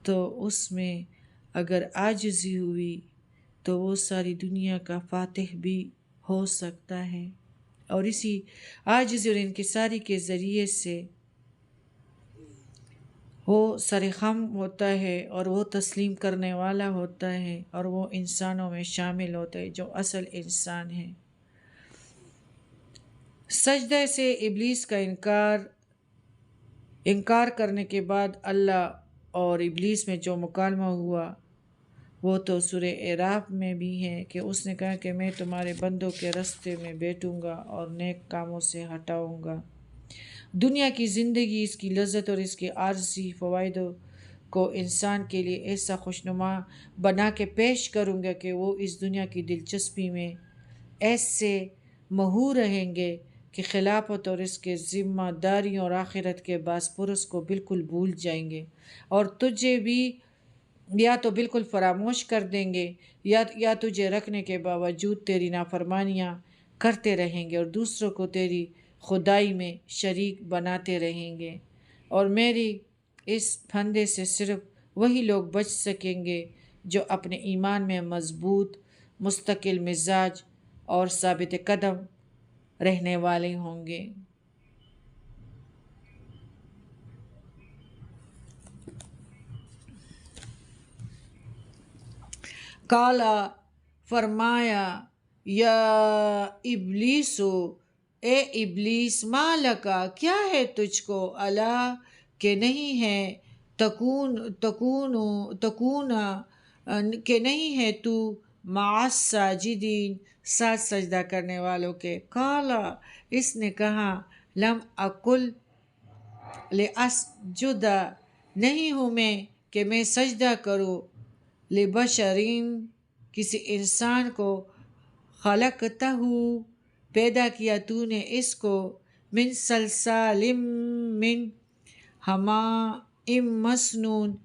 تو اس میں اگر عاجزی ہوئی تو وہ ساری دنیا کا فاتح بھی ہو سکتا ہے، اور اسی عاجزی اور انکساری کے ذریعے سے وہ سرخم ہوتا ہے اور وہ تسلیم کرنے والا ہوتا ہے، اور وہ انسانوں میں شامل ہوتا ہے جو اصل انسان ہے۔ سجدہ سے ابلیس کا انکار کرنے کے بعد اللہ اور ابلیس میں جو مکالمہ ہوا وہ تو سورہ اعراف میں بھی ہے کہ اس نے کہا کہ میں تمہارے بندوں کے راستے میں بیٹھوں گا اور نیک کاموں سے ہٹاؤں گا۔ دنیا کی زندگی، اس کی لذت اور اس کے عارضی فوائد کو انسان کے لیے ایسا خوشنما بنا کے پیش کروں گا کہ وہ اس دنیا کی دلچسپی میں ایسے مہو رہیں گے کہ خلافت اور اس کے ذمہ داریوں اور آخرت کے باس پرس کو بالکل بھول جائیں گے، اور تجھے بھی یا تو بالکل فراموش کر دیں گے یا تجھے رکھنے کے باوجود تیری نافرمانیاں کرتے رہیں گے اور دوسروں کو تیری خدائی میں شریک بناتے رہیں گے، اور میری اس پھندے سے صرف وہی لوگ بچ سکیں گے جو اپنے ایمان میں مضبوط، مستقل مزاج اور ثابت قدم رہنے والے ہوں گے۔ کالا، فرمایا، یا ابلیسو، اے ابلیس، ما لکا، کیا ہے تجھ کو، الا، کہ نہیں ہے، کہ نہیں ہے تو، مع الساجدین، ساتھ سجدہ کرنے والوں کے۔ کالا، اس نے کہا، لم اکل لاسجد، نہیں ہوں میں کہ میں سجدہ کروں، لبشرین، کسی انسان کو، خلقتہ، پیدا کیا تو نے اس کو، من صلصال، من حماء مسنون،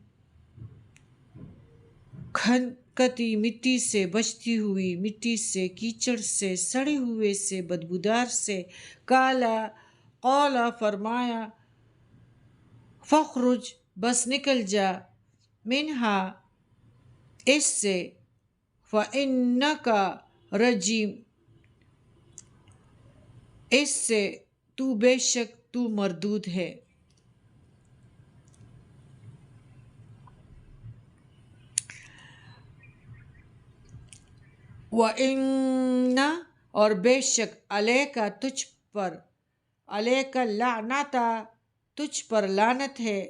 کھنکتی مٹی سے، بچتی ہوئی مٹی سے، کیچڑ سے، سڑے ہوئے سے، بدبودار سے۔ قال، فرمایا، فخرج، بس نکل جا، منہا، اس سے، فإنک رجیم، اس سے تو بے شک تو مردود ہے۔ وَإِنَّ، اور بے شک، علیک، تجھ پر، علیک اللعنۃ، تجھ پر لعنت ہے،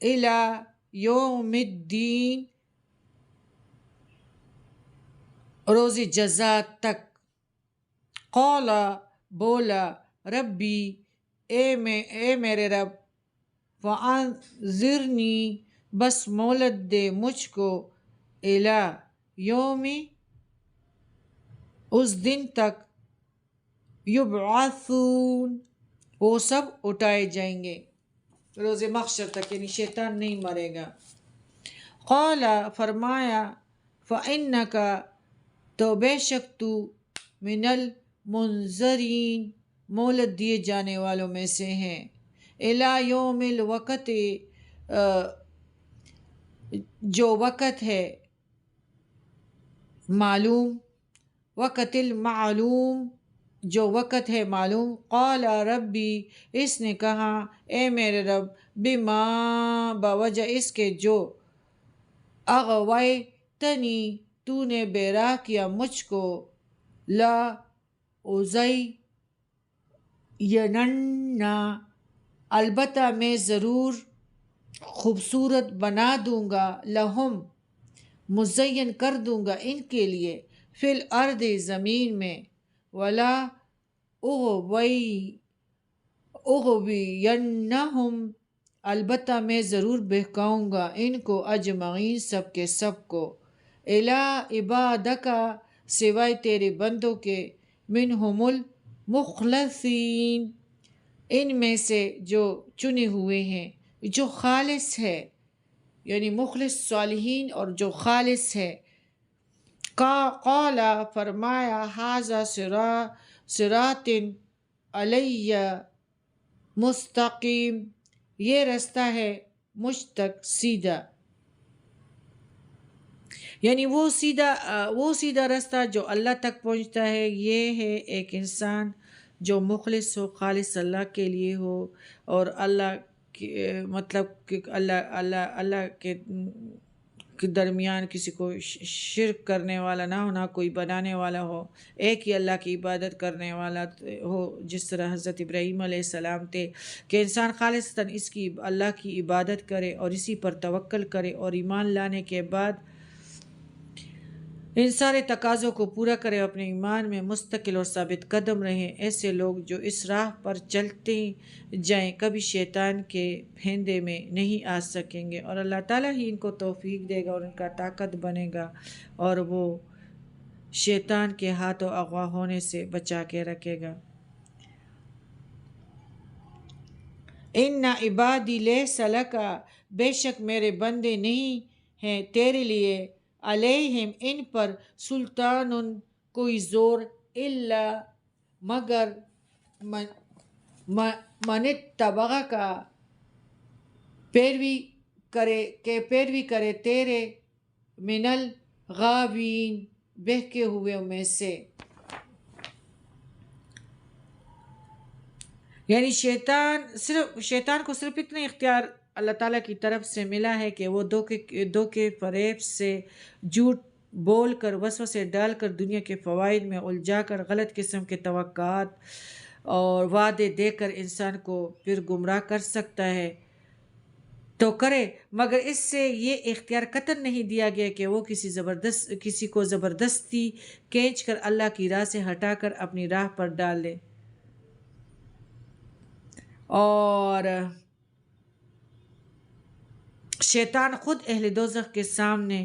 الی یوم الدین، روز جزا تک۔ قال، بولا، ربی، اے میرے رب، فانظرنی، بس مہلت دے مجھ کو، الی یوم، اس دن تک، یبعثون، وہ سب اٹھائے جائیں گے، روز محشر تک، یعنی شیطان نہیں مرے گا۔ قال، فرمایا، فإنک، تو بے شک تو، من المنظرین، مہلت دیے جانے والوں میں سے ہیں، الی یوم الوقت، جو وقت ہے، معلوم، وقت المعلوم جو وقت ہے معلوم، قال ربی اس نے کہا اے میرے رب، بما بوجہ اس کے جو اغویتنی تو نے بیراہ کیا مجھ کو، لا یننا البتہ میں ضرور خوبصورت بنا دوں گا، لہم مزین کر دوں گا ان کے لیے، فی الارض زمین میں، ولا اغوینہم البتہ میں ضرور بہکاؤں گا ان کو، اجمعین سب کے سب کو، الا عبادک سوائے تیرے بندوں کے، منہم المخلصین ان میں سے جو چنے ہوئے ہیں، جو خالص ہے، یعنی مخلص صالحین اور جو خالص ہے۔ قال فرمایا، ھذا صراط علیہ مستقیم، یہ رستہ ہے مجھ تک سیدھا، یعنی وہ سیدھا رستہ جو اللہ تک پہنچتا ہے، یہ ہے ایک انسان جو مخلص ہو، خالص اللہ کے لیے ہو، اور اللہ کے مطلب کہ اللہ کے درمیان کسی کو شرک کرنے والا نہ ہو، نہ کوئی بنانے والا ہو، ایک ہی اللہ کی عبادت کرنے والا ہو، جس طرح حضرت ابراہیم علیہ السلام تھے، کہ انسان خالصتاً اللہ کی عبادت کرے اور اسی پر توکل کرے، اور ایمان لانے کے بعد ان سارے تقاضوں کو پورا کرے، اپنے ایمان میں مستقل اور ثابت قدم رہیں۔ ایسے لوگ جو اس راہ پر چلتے جائیں کبھی شیطان کے پھندے میں نہیں آ سکیں گے، اور اللہ تعالیٰ ہی ان کو توفیق دے گا اور ان کا طاقت بنے گا، اور وہ شیطان کے ہاتھوں اغوا ہونے سے بچا کے رکھے گا۔ ان عبادی لیس لک، بے شک میرے بندے نہیں ہیں تیرے لیے، علیہم ان پر، سلطان کوئی زور، الا مگر من اتبعک پیروی کرے تیرے، من الغاوین بہکے ہوئے میں سے، یعنی شیطان کو صرف اتنا اختیار اللہ تعالیٰ کی طرف سے ملا ہے کہ وہ دھوکے فریب سے، جھوٹ بول کر، وسوسے ڈال کر، دنیا کے فوائد میں الجھا کر، غلط قسم کے توقعات اور وعدے دے کر انسان کو پھر گمراہ کر سکتا ہے تو کرے، مگر اس سے یہ اختیار قطعاً نہیں دیا گیا کہ وہ کسی کو زبردستی کھینچ کر اللہ کی راہ سے ہٹا کر اپنی راہ پر ڈال دے۔ اور شیطان خود اہل دوزخ کے سامنے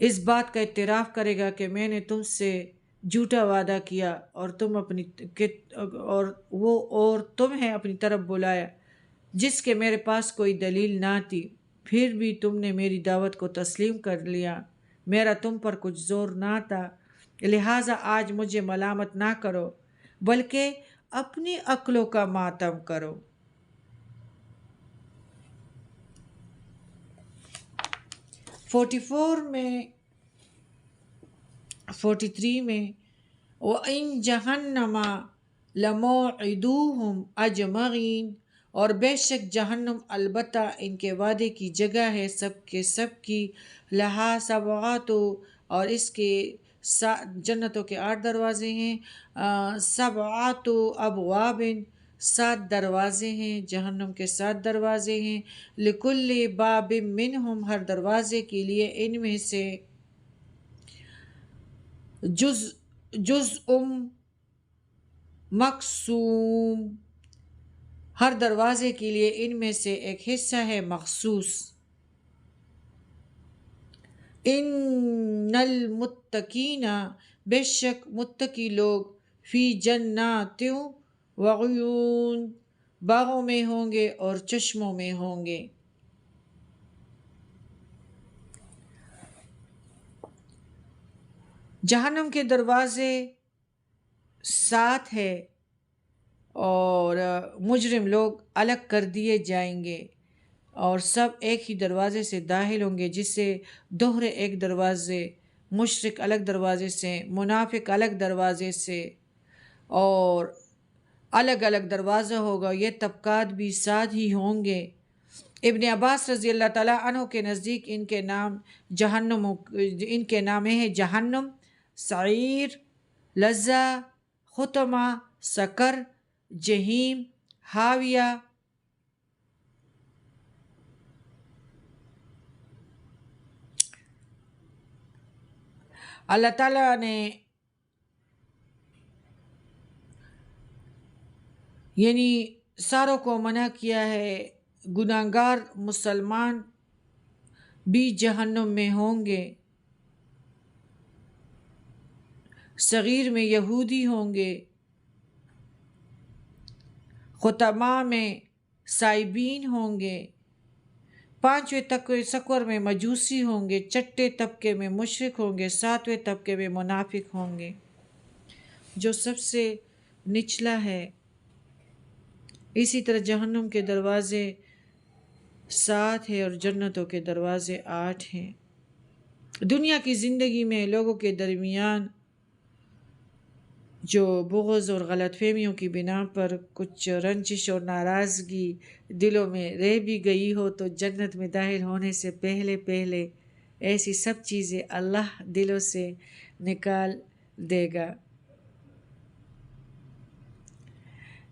اس بات کا اعتراف کرے گا کہ میں نے تم سے جھوٹا وعدہ کیا، اور تمہیں اپنی طرف بلایا جس کے میرے پاس کوئی دلیل نہ تھی، پھر بھی تم نے میری دعوت کو تسلیم کر لیا، میرا تم پر کچھ زور نہ تھا، لہٰذا آج مجھے ملامت نہ کرو بلکہ اپنی عقلوں کا ماتم کرو۔ 43 میں وَإِن جَهَنَّمَ لَمَوْعِدُهُمْ أَجْمَعِينَ، اور بے شک جہنم البتہ ان کے وعدے کی جگہ ہے سب کے سب کی، لہا سبعۃ، اور اس کے جنتوں کے 8 دروازے ہیں، سبعۃ ابواب، 7 دروازے ہیں، جہنم کے 7 دروازے ہیں، لکل باب منہم، ہر دروازے کے لیے ان میں سے، جزء مقسوم، ہر دروازے کے لیے ان میں سے ایک حصہ ہے مخصوص۔ ان المتقین، بے شک متقی لوگ، فی جنات وعیون، باغوں میں ہوں گے اور چشموں میں ہوں گے۔ جہنم کے دروازے 7 ہے، اور مجرم لوگ الگ کر دیے جائیں گے اور سب ایک ہی دروازے سے داخل ہوں گے، جسے دوہرے ایک دروازے مشرک الگ دروازے سے، منافق الگ دروازے سے، اور الگ الگ دروازہ ہوگا، یہ طبقات بھی ساتھ ہی ہوں گے۔ ابن عباس رضی اللہ تعالیٰ عنہ کے نزدیک ان کے نام ہے جہنم، سعیر، لظہ، حطمہ، سقر، جہیم، حاویہ۔ اللہ تعالیٰ نے یعنی ساروں کو منع کیا ہے، گناہگار مسلمان بھی جہنم میں ہوں گے، صغیر میں یہودی ہوں گے، خطمہ میں سائبین ہوں گے، پانچویں سکور میں مجوسی ہوں گے، چھٹے طبقے میں مشرک ہوں گے، ساتویں طبقے میں منافق ہوں گے۔ جو سب سے نچلا ہے، اسی طرح جہنم کے دروازے 7 ہیں اور جنتوں کے دروازے 8 ہیں۔ دنیا کی زندگی میں لوگوں کے درمیان جو بغض اور غلط فہمیوں کی بنا پر کچھ رنجش اور ناراضگی دلوں میں رہ بھی گئی ہو، تو جنت میں داخل ہونے سے پہلے ایسی سب چیزیں اللہ دلوں سے نکال دے گا۔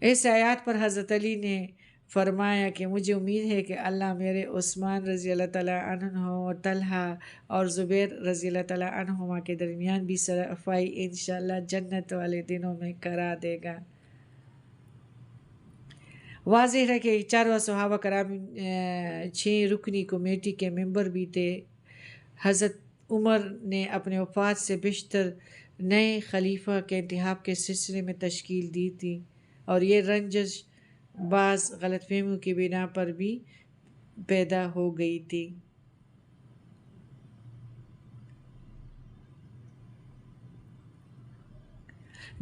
اس آیات پر حضرت علی نے فرمایا کہ مجھے امید ہے کہ اللہ میرے عثمان رضی اللہ تعالیٰ عنہ اور طلحہ اور زبیر رضی اللہ تعالیٰ عنہما کے درمیان بھی صفائی انشاءاللہ جنت والے دنوں میں کرا دے گا۔ واضح ہے کہ چارواں صحابہ کرام 6 رکنی کمیٹی کے ممبر بھی تھے۔ حضرت عمر نے اپنے وفات سے بیشتر نئے خلیفہ کے انتخاب کے سلسلے میں تشکیل دی تھی، اور یہ رنجش بعض غلط فہمیوں کی بنا پر بھی پیدا ہو گئی تھی۔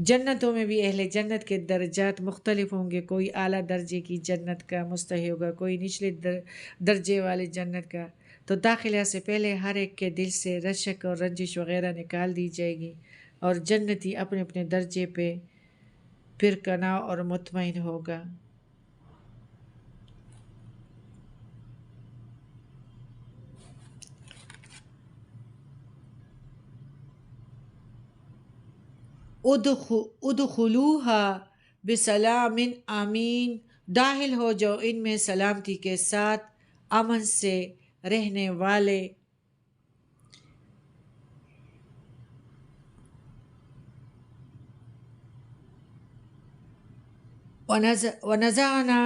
جنتوں میں بھی اہل جنت کے درجات مختلف ہوں گے، کوئی اعلیٰ درجے کی جنت کا مستحق ہوگا، کوئی نچلے درجے والے جنت کا۔ تو داخلہ سے پہلے ہر ایک کے دل سے رشک اور رنجش وغیرہ نکال دی جائے گی، اور جنتی اپنے اپنے درجے پہ پرکناں اور مطمئن ہوگا۔ ادخلوہا بسلام آمین، داخل ہو جو ان میں سلامتی کے ساتھ، امن سے رہنے والے۔ ونزعنا،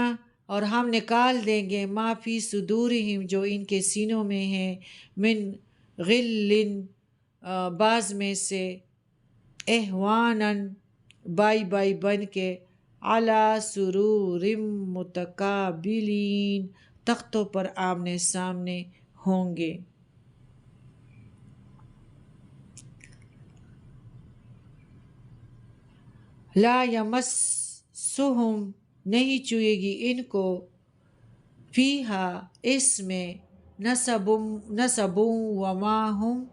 اور ہم نکال دیں گے، ما فی صدورہم، جو ان کے سینوں میں ہے، من غل، بعض میں سے، احواناً، بائی بائی بن کے، علی سرور متقابلین، تختوں پر آمنے سامنے ہوں گے۔ لا یمسہم، نہیں چھوئے گی ان کو، فیہا، اس میں، نصب وما ہم،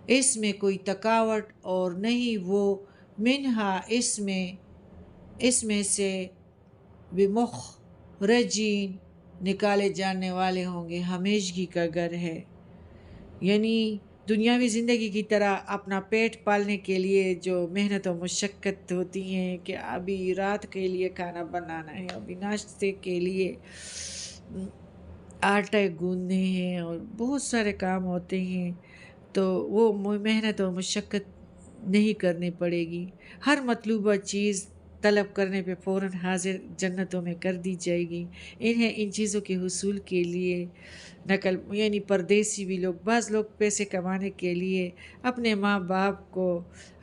اس میں کوئی تھکاوٹ اور نہیں وہ، منہا، اس میں سے، بمخرجین، نکالے جانے والے ہوں گے۔ ہمیشگی کا گھر ہے، یعنی دنیاوی زندگی کی طرح اپنا پیٹ پالنے کے لیے جو محنت و مشقت ہوتی ہیں کہ ابھی رات کے لیے کھانا بنانا ہے، ابھی ناشتے کے لیے آٹا گوندنے ہیں، اور بہت سارے کام ہوتے ہیں، تو وہ محنت و مشقت نہیں کرنی پڑے گی۔ ہر مطلوبہ چیز طلب کرنے پہ فوراً حاضر جنتوں میں کر دی جائے گی۔ انہیں ان چیزوں کے حصول کے لیے یعنی پردیسی بھی لوگ، بعض لوگ پیسے کمانے کے لیے اپنے ماں باپ کو،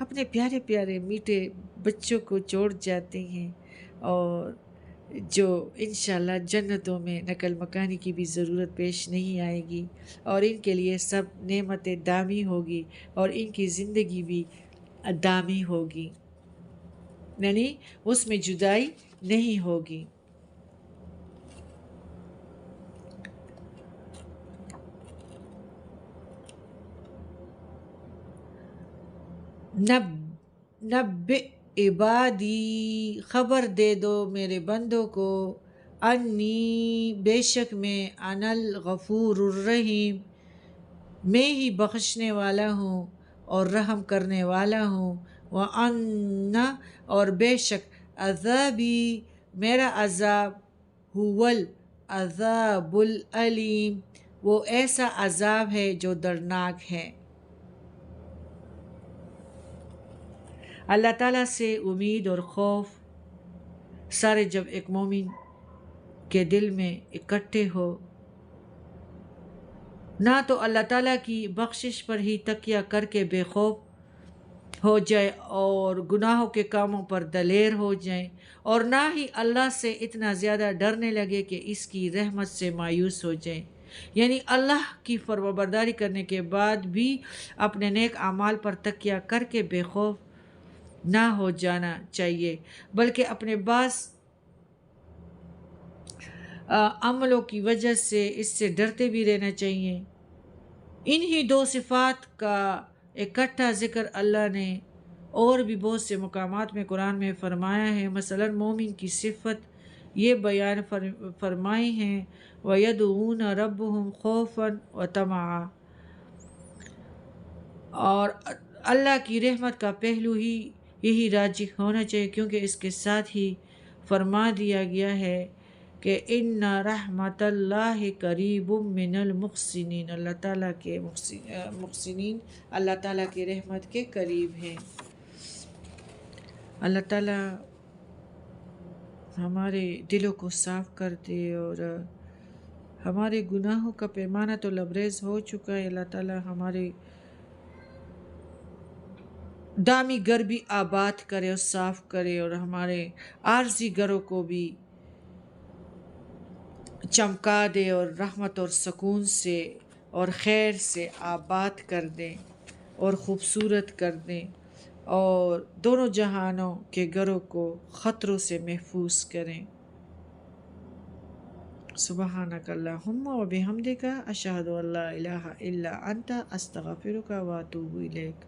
اپنے پیارے پیارے میٹھے بچوں کو چھوڑ جاتے ہیں، اور جو انشاءاللہ جنتوں میں نقل مکانی کی بھی ضرورت پیش نہیں آئے گی، اور ان کے لیے سب نعمتیں دامی ہوگی، اور ان کی زندگی بھی دامی ہوگی، یعنی اس میں جدائی نہیں ہوگی۔ نب نب عبادی، خبر دے دو میرے بندوں کو، انی، بے شک میں، انا الغفور الرحیم، میں ہی بخشنے والا ہوں اور رحم کرنے والا ہوں، وَأَنَّ، اور بے شک، عذابی، میرا عذاب، هو العذاب العلیم، وہ ایسا عذاب ہے جو دردناک ہے۔ اللہ تعالیٰ سے امید اور خوف سارے جب ایک مومن کے دل میں اکٹھے ہو، نہ تو اللہ تعالیٰ کی بخشش پر ہی تکیہ کر کے بے خوف ہو جائے اور گناہوں کے کاموں پر دلیر ہو جائیں، اور نہ ہی اللہ سے اتنا زیادہ ڈرنے لگے کہ اس کی رحمت سے مایوس ہو جائیں، یعنی اللہ کی فرمانبرداری کرنے کے بعد بھی اپنے نیک اعمال پر تکیہ کر کے بے خوف نہ ہو جانا چاہیے، بلکہ اپنے بعض عملوں کی وجہ سے اس سے ڈرتے بھی رہنا چاہیے۔ انہی دو صفات کا اکٹھا ذکر اللہ نے اور بھی بہت سے مقامات میں قرآن میں فرمایا ہے۔ مثلا مومن کی صفت یہ بیان فرمائی ہیں، وَيَدْعُونَ رَبَّهُمْ خَوْفًا وَطَمَعًا، اور اللہ کی رحمت کا پہلو ہی یہی راجح ہونا چاہیے، کیونکہ اس کے ساتھ ہی فرما دیا گیا ہے کہ ان رحمت اللہ قریب من المحسنین، اللہ تعالیٰ کے محسنین اللہ تعالیٰ کے رحمت کے قریب ہیں۔ اللہ تعالیٰ ہمارے دلوں کو صاف کر دے، اور ہمارے گناہوں کا پیمانہ تو لبریز ہو چکا ہے۔ اللہ تعالیٰ ہمارے دامی گھر بھی آباد کرے اور صاف کرے، اور ہمارے عارضی گھروں کو بھی چمکا دے اور رحمت اور سکون سے اور خیر سے آباد کر دیں اور خوبصورت کر دیں، اور دونوں جہانوں کے گھروں کو خطروں سے محفوظ کریں۔ سبحانک اللہم و بحمدک، اشہد ان لا الہ الا انت، استغفرک و اتوب الیک۔